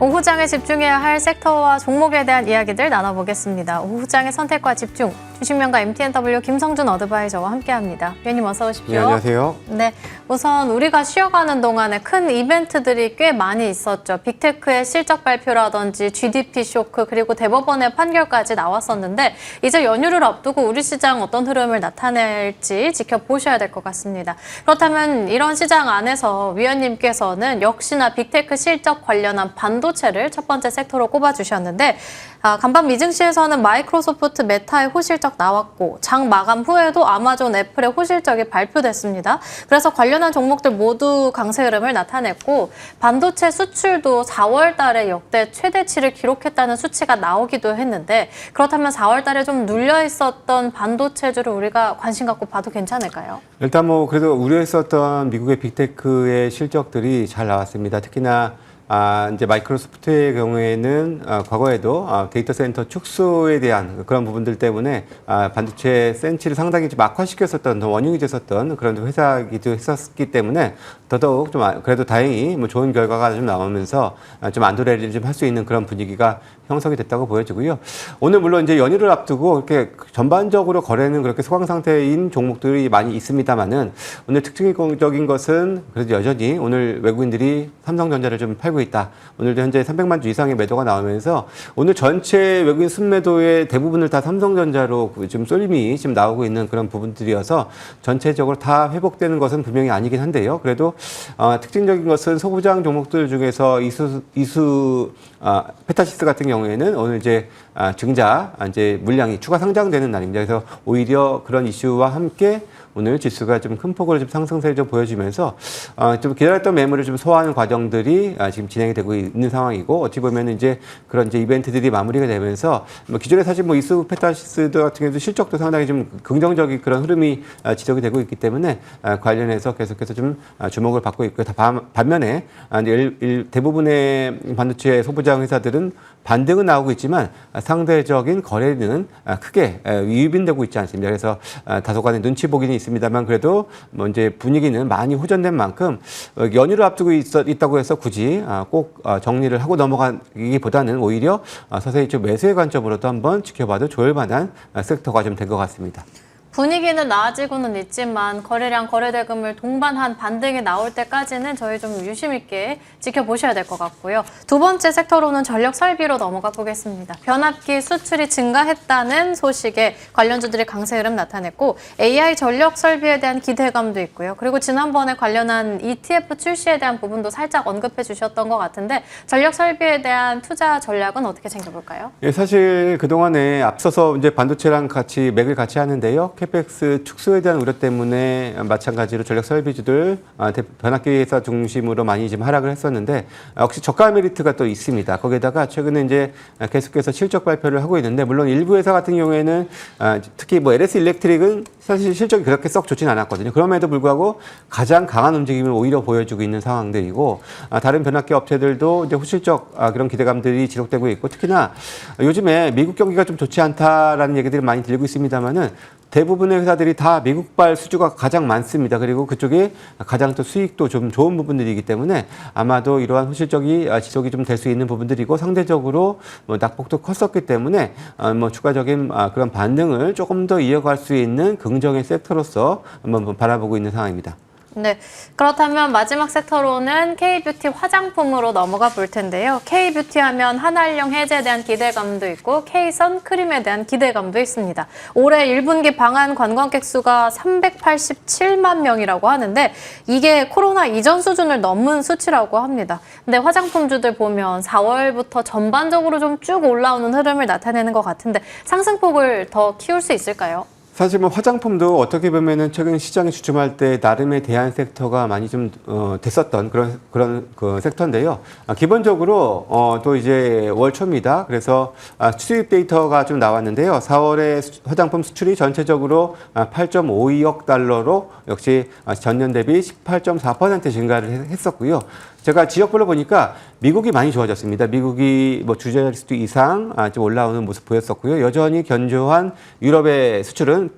오후장에 집중해야 할 섹터와 종목에 대한 이야기들 나눠보겠습니다. 오후장의 선택과 집중, 주식명가 MTNW 김성준 어드바이저와 함께합니다. 위원님 어서 오십시오. 네, 안녕하세요. 네, 우선 우리가 쉬어가는 동안에 큰 이벤트들이 꽤 많이 있었죠. 빅테크의 실적 발표라든지 GDP 쇼크 그리고 대법원의 판결까지 나왔었는데 이제 연휴를 앞두고 우리 시장 어떤 흐름을 나타낼지 지켜보셔야 될 것 같습니다. 그렇다면 이런 시장 안에서 위원님께서는 역시나 빅테크 실적 관련한 반도체를 첫 번째 섹터로 꼽아주셨는데 간밤 미증시에서는 마이크로소프트 메타의 호실적 나왔고 장 마감 후에도 아마존 애플의 호실적이 발표됐습니다. 그래서 관련한 종목들 모두 강세 흐름을 나타냈고 반도체 수출도 4월 달에 역대 최대치를 기록했다는 수치가 나오기도 했는데 그렇다면 4월 달에 좀 눌려 있었던 반도체주를 우리가 관심 갖고 봐도 괜찮을까요? 일단 뭐 그래도 우려했었던 미국의 빅테크의 실적들이 잘 나왔습니다. 특히나 이제 마이크로소프트의 경우에는 과거에도 데이터 센터 축소에 대한 그런 부분들 때문에 반도체 센치를 상당히 좀 악화시켰었던 원흉이 됐었던 그런 회사이기도 했었기 때문에 더더욱 좀 그래도 다행히 뭐 좋은 결과가 좀 나오면서 좀 안도래를 좀 할 수 있는 그런 분위기가 형성이 됐다고 보여지고요. 오늘 물론 이제 연휴를 앞두고 이렇게 전반적으로 거래는 그렇게 소강 상태인 종목들이 많이 있습니다만은 오늘 특징적인 것은 그래도 여전히 오늘 외국인들이 삼성전자를 좀 팔고 있다. 오늘도 현재 300만 주 이상의 매도가 나오면서 오늘 전체 외국인 순매도의 대부분을 다 삼성전자로 지금 쏠림이 지금 나오고 있는 그런 부분들이어서 전체적으로 다 회복되는 것은 분명히 아니긴 한데요. 그래도 특징적인 것은 소부장 종목들 중에서 페타시스 같은 경우에는 오늘 이제 증자 이제 물량이 추가 상장되는 날입니다. 그래서 오히려 그런 이슈와 함께 오늘 지수가 좀 큰 폭으로 좀 상승세를 좀 보여주면서 좀 기다렸던 매물을 좀 소화하는 과정들이 지금 진행이 되고 있는 상황이고 어찌 보면 이제 그런 이제 이벤트들이 마무리가 되면서 뭐 기존에 사실 뭐 이수 페타시스 같은 경우도 실적도 상당히 좀 긍정적인 그런 흐름이 지적이 되고 있기 때문에 관련해서 계속해서 좀 주목을 받고 있고요. 반면에 대부분의 반도체 소부장 회사들은 반등은 나오고 있지만 상대적인 거래는 크게 위빈되고 있지 않습니다. 그래서 다소간의 눈치 보기는 있습니다만 그래도 뭐 이제 분위기는 많이 호전된 만큼 연휴를 앞두고 있다고 해서 굳이 꼭 정리를 하고 넘어가기보다는 오히려 서서히 좀 매수의 관점으로도 한번 지켜봐도 좋을 만한 섹터가 좀 된 것 같습니다. 분위기는 나아지고는 있지만 거래량, 거래대금을 동반한 반등이 나올 때까지는 저희 좀 유심 있게 지켜보셔야 될 것 같고요. 두 번째 섹터로는 전력 설비로 넘어가 보겠습니다. 변압기 수출이 증가했다는 소식에 관련주들이 강세 흐름 나타냈고 AI 전력 설비에 대한 기대감도 있고요. 그리고 지난번에 관련한 ETF 출시에 대한 부분도 살짝 언급해 주셨던 것 같은데 전력 설비에 대한 투자 전략은 어떻게 챙겨볼까요? 예, 사실 그동안에 앞서서 이제 반도체랑 같이 맥을 같이 하는데요. 캐펙스 축소에 대한 우려 때문에 마찬가지로 전력 설비주들 변압기 회사 중심으로 많이 지금 하락을 했었는데 역시 저가 메리트가 또 있습니다. 거기에다가 최근에 이제 계속해서 실적 발표를 하고 있는데 물론 일부 회사 같은 경우에는 특히 뭐 LS 일렉트릭은 사실 실적이 그렇게 썩 좋진 않았거든요. 그럼에도 불구하고 가장 강한 움직임을 오히려 보여주고 있는 상황들이고 다른 변압기 업체들도 이제 후실적 그런 기대감들이 지속되고 있고 특히나 요즘에 미국 경기가 좀 좋지 않다라는 얘기들이 많이 들리고 있습니다만은 대부분의 회사들이 다 미국발 수주가 가장 많습니다. 그리고 그쪽에 가장 또 수익도 좀 좋은 부분들이기 때문에 아마도 이러한 호실적이 지속이 좀 될 수 있는 부분들이고 상대적으로 뭐 낙폭도 컸었기 때문에 뭐 추가적인 그런 반등을 조금 더 이어갈 수 있는 긍정의 섹터로서 한번 바라보고 있는 상황입니다. 네, 그렇다면 마지막 섹터로는 K뷰티 화장품으로 넘어가 볼 텐데요. K뷰티 하면 한알령 해제에 대한 기대감도 있고 K선크림에 대한 기대감도 있습니다. 올해 1분기 방한 관광객 수가 387만 명이라고 하는데 이게 코로나 이전 수준을 넘은 수치라고 합니다. 근데 화장품주들 보면 4월부터 전반적으로 좀 쭉 올라오는 흐름을 나타내는 것 같은데 상승폭을 더 키울 수 있을까요? 사실 뭐 화장품도 어떻게 보면은 최근 시장에 주춤할 때 나름의 대안 섹터가 많이 좀 됐었던 그런 그 섹터인데요. 기본적으로 또 이제 월 초입니다. 그래서 수입 데이터가 좀 나왔는데요. 4월에 화장품 수출이 전체적으로 8.52억 달러로 역시 전년 대비 18.4% 증가를 했었고요. 제가 지역별로 보니까 미국이 많이 좋아졌습니다. 미국이 뭐 주자릿수 이상 좀 올라오는 모습 보였었고요. 여전히 견조한 유럽의 수출은 부분은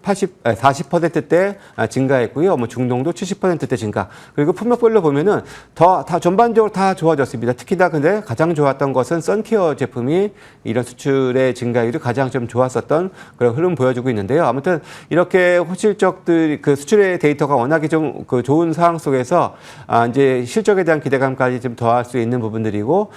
40%대 증가했고요. 뭐 중동도 70%대 증가. 그리고 품목별로 보면은 다 전반적으로 다 좋아졌습니다. 특히나 근데 가장 좋았던 것은 선케어 제품이 이런 수출의 증가율이 가장 좀 좋았었던 그런 흐름 보여주고 있는데요. 아무튼 이렇게 호실적들 그 수출의 데이터가 워낙에 좀 그 좋은 상황 속에서 이제 실적에 대한 기대감까지 좀 더할 수 있는 부분들이고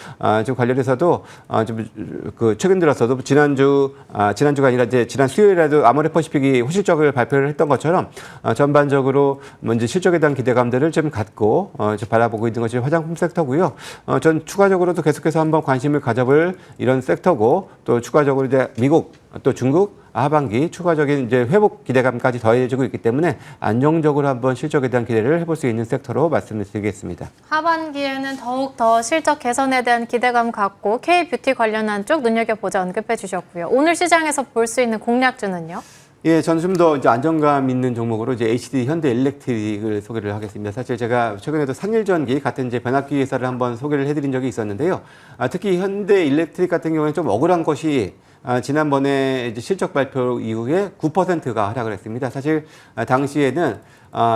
좀 관련해서도 좀 그 최근 들어서도 지난주가 아니라 이제 지난 수요일에도 아모레퍼시픽이 호실적을 발표를 했던 것처럼 전반적으로 먼저 실적에 대한 기대감들을 좀 갖고 좀 바라보고 있는 것이 화장품 섹터고요. 전 추가적으로도 계속해서 한번 관심을 가져볼 이런 섹터고 또 추가적으로 이제 미국 또 중국 하반기 추가적인 이제 회복 기대감까지 더해지고 있기 때문에 안정적으로 한번 실적에 대한 기대를 해볼 수 있는 섹터로 말씀을 드리겠습니다. 하반기에는 더욱 더 실적 개선에 대한 기대감 갖고 K뷰티 관련한 쪽 눈여겨보자 언급해 주셨고요. 오늘 시장에서 볼 수 있는 공략주는요? 예, 저는 좀 더 이제 안정감 있는 종목으로 이제 HD 현대일렉트릭을 소개를 하겠습니다. 사실 제가 최근에도 산일전기 같은 이제 변압기 회사를 한번 소개를 해드린 적이 있었는데요. 특히 현대일렉트릭 같은 경우에는 좀 억울한 것이 지난번에 이제 실적 발표 이후에 9%가 하락을 했습니다. 사실 당시에는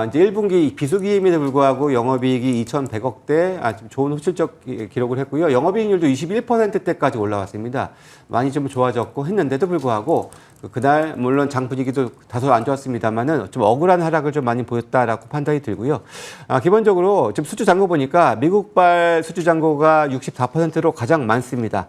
이제 1분기 비수기임에도 불구하고 영업이익이 2,100억대 좀 좋은 호실적 기록을 했고요. 영업이익률도 21%대까지 올라왔습니다. 많이 좀 좋아졌고 했는데도 불구하고 그날 물론 장 분위기도 다소 안 좋았습니다만은 좀 억울한 하락을 좀 많이 보였다라고 판단이 들고요. 기본적으로 지금 수주 잔고 보니까 미국발 수주 잔고가 64%로 가장 많습니다.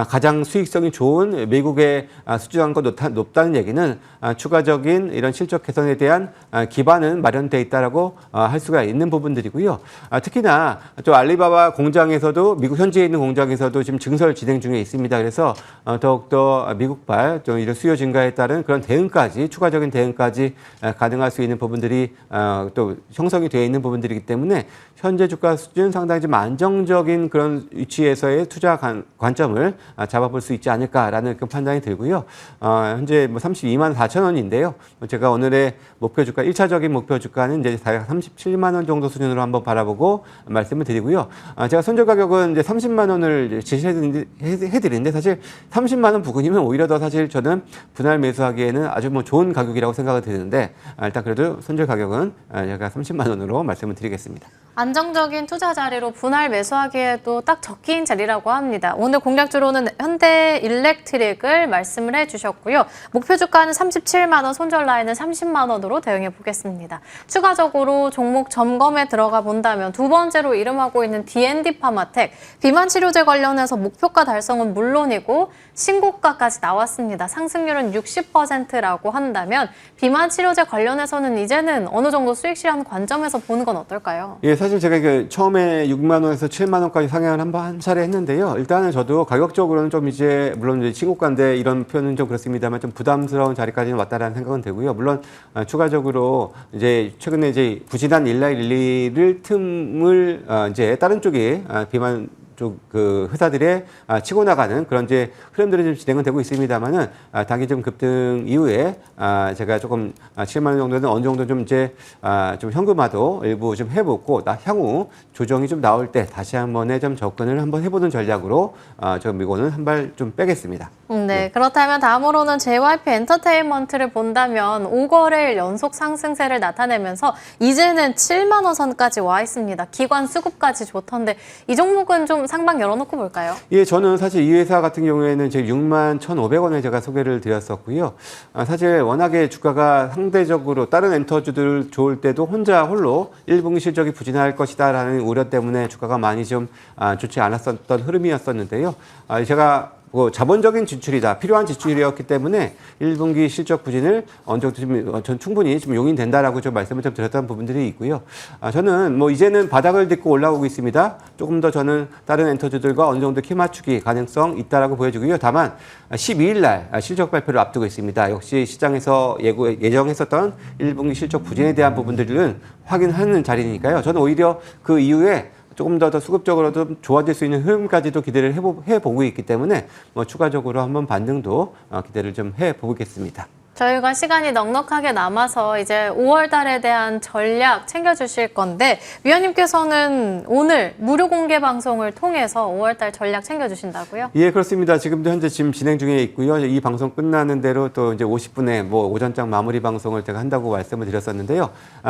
가장 수익성이 좋은 미국의 수주 잔고 높다는 얘기는 추가적인 이런 실적 개선에 대한 기반은 마련돼 있다라고 할 수가 있는 부분들이고요. 특히나 또 알리바바 공장에서도 미국 현지에 있는 공장에서도 지금 증설 진행 중에 있습니다. 그래서 더욱더 미국발 좀 이런 수요 증가에 따른 그런 대응까지 추가적인 대응까지 가능할 수 있는 부분들이 또 형성이 되어 있는 부분들이기 때문에 현재 주가 수준 상당히 좀 안정적인 그런 위치에서의 투자 관점을 잡아볼 수 있지 않을까라는 그 판단이 들고요. 현재 뭐 32만 4천 원인데요. 제가 오늘의 목표 주가 1차적인 목표 주가는 이제 다약 37만 원 정도 수준으로 한번 바라보고 말씀을 드리고요. 제가 손절 가격은 이제 30만 원을 제시해드리는데 사실 30만 원 부근이면 오히려 더 사실 저는 분할 매수하기에는 아주 뭐 좋은 가격이라고 생각을 드리는데 일단 그래도 손절 가격은 제가 30만 원으로 말씀을 드리겠습니다. 안정적인 투자 자리로 분할 매수하기에도 딱 적기인 자리라고 합니다. 오늘 공략주로는 현대일렉트릭을 말씀을 해주셨고요. 목표 주가는 37만 원, 손절 라인은 30만 원으로 대응해 보겠습니다. 추가적으로 종목 점검에 들어가 본다면 두 번째로 이름하고 있는 D&D 파마텍, 비만 치료제 관련해서 목표가 달성은 물론이고 신고가까지 나왔습니다. 상승률은 60%라고 한다면 비만 치료제 관련해서는 이제는 어느 정도 수익 실현 관점에서 보는 건 어떨까요? 예, 사실 제가 처음에 6만 원에서 7만 원까지 상향을 한 차례 했는데요. 일단은 저도 가격적으로는 좀 이제 물론 이제 신고가인데 이런 표현은 좀 그렇습니다만 좀 부담스러운 자리까지는 왔다라는 생각은 들고요. 물론 추가적으로 이제 최근에 이제 부진한 일라일리를 틈을 이제 다른 쪽에 비만 쪽 그 회사들의 치고 나가는 그런 이제 흐름들이 좀 진행은 되고 있습니다만은 단기 좀 급등 이후에 제가 조금 7만 원 정도는 어느 정도 좀 이제 좀 현금화도 일부 좀 해보고 향후 조정이 좀 나올 때 다시 한번에 좀 접근을 한번 해보는 전략으로 좀 이거는 한 발 좀 빼겠습니다. 네, 그렇다면 다음으로는 JYP 엔터테인먼트를 본다면 5거래일 연속 상승세를 나타내면서 이제는 7만 원 선까지 와 있습니다. 기관 수급까지 좋던데 이 종목은 좀 상방 열어놓고 볼까요? 예, 저는 사실 이 회사 같은 경우에는 지금 6만 1,500원에 제가 소개를 드렸었고요. 사실 워낙에 주가가 상대적으로 다른 엔터주들 좋을 때도 홀로 1분기 실적이 부진할 것이다라는 우려 때문에 주가가 많이 좀 좋지 않았었던 흐름이었었는데요. 제가 자본적인 지출이다. 필요한 지출이었기 때문에 1분기 실적 부진을 어느 정도 전 충분히 좀 용인된다라고 좀 말씀을 좀 드렸던 부분들이 있고요. 저는 뭐 이제는 바닥을 딛고 올라오고 있습니다. 조금 더 저는 다른 엔터주들과 어느 정도 키 맞추기 가능성 있다라고 보여지고요. 다만 12일 날 실적 발표를 앞두고 있습니다. 역시 시장에서 예정했었던 1분기 실적 부진에 대한 부분들은 확인하는 자리니까요. 저는 오히려 그 이후에 조금 더 수급적으로도 좋아질 수 있는 흐름까지도 기대를 해보고 있기 때문에 뭐 추가적으로 한번 반등도 기대를 좀 해보겠습니다. 저희가 시간이 넉넉하게 남아서 이제 5월 달에 대한 전략 챙겨주실 건데 위원님께서는 오늘 무료 공개 방송을 통해서 5월 달 전략 챙겨주신다고요? 예, 그렇습니다. 지금도 현재 지금 진행 중에 있고요. 이 방송 끝나는 대로 또 이제 50분에 뭐 오전장 마무리 방송을 제가 한다고 말씀을 드렸었는데요.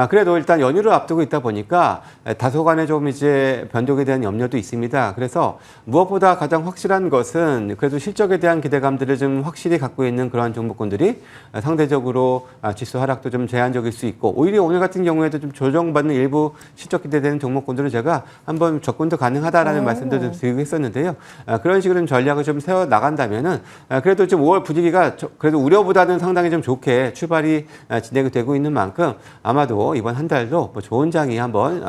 그래도 일단 연휴를 앞두고 있다 보니까 다소간에 좀 이제 변동에 대한 염려도 있습니다. 그래서 무엇보다 가장 확실한 것은 그래도 실적에 대한 기대감들을 좀 확실히 갖고 있는 그러한 종목군들이 상대적으로 지수 하락도 좀 제한적일 수 있고 오히려 오늘 같은 경우에도 좀 조정받는 일부 실적 기대되는 종목군들을 제가 한번 접근도 가능하다라는 말씀도 좀 드리고 했었는데요. 그런 식으로 좀 전략을 좀 세워 나간다면은 그래도 좀 5월 분위기가 그래도 우려보다는 상당히 좀 좋게 출발이 진행이 되고 있는 만큼 아마도 이번 한 달도 뭐 좋은 장이 한번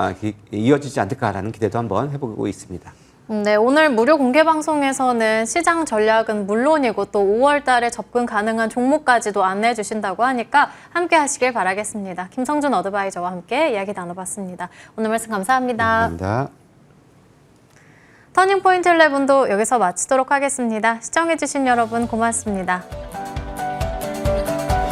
이어지지 않을까라는 기대도 한번 해보고 있습니다. 네, 오늘 무료 공개 방송에서는 시장 전략은 물론이고 또 5월 달에 접근 가능한 종목까지도 안내해 주신다고 하니까 함께 하시길 바라겠습니다. 김성준 어드바이저와 함께 이야기 나눠봤습니다. 오늘 말씀 감사합니다. 감사합니다. 터닝포인트 11도 여기서 마치도록 하겠습니다. 시청해 주신 여러분 고맙습니다.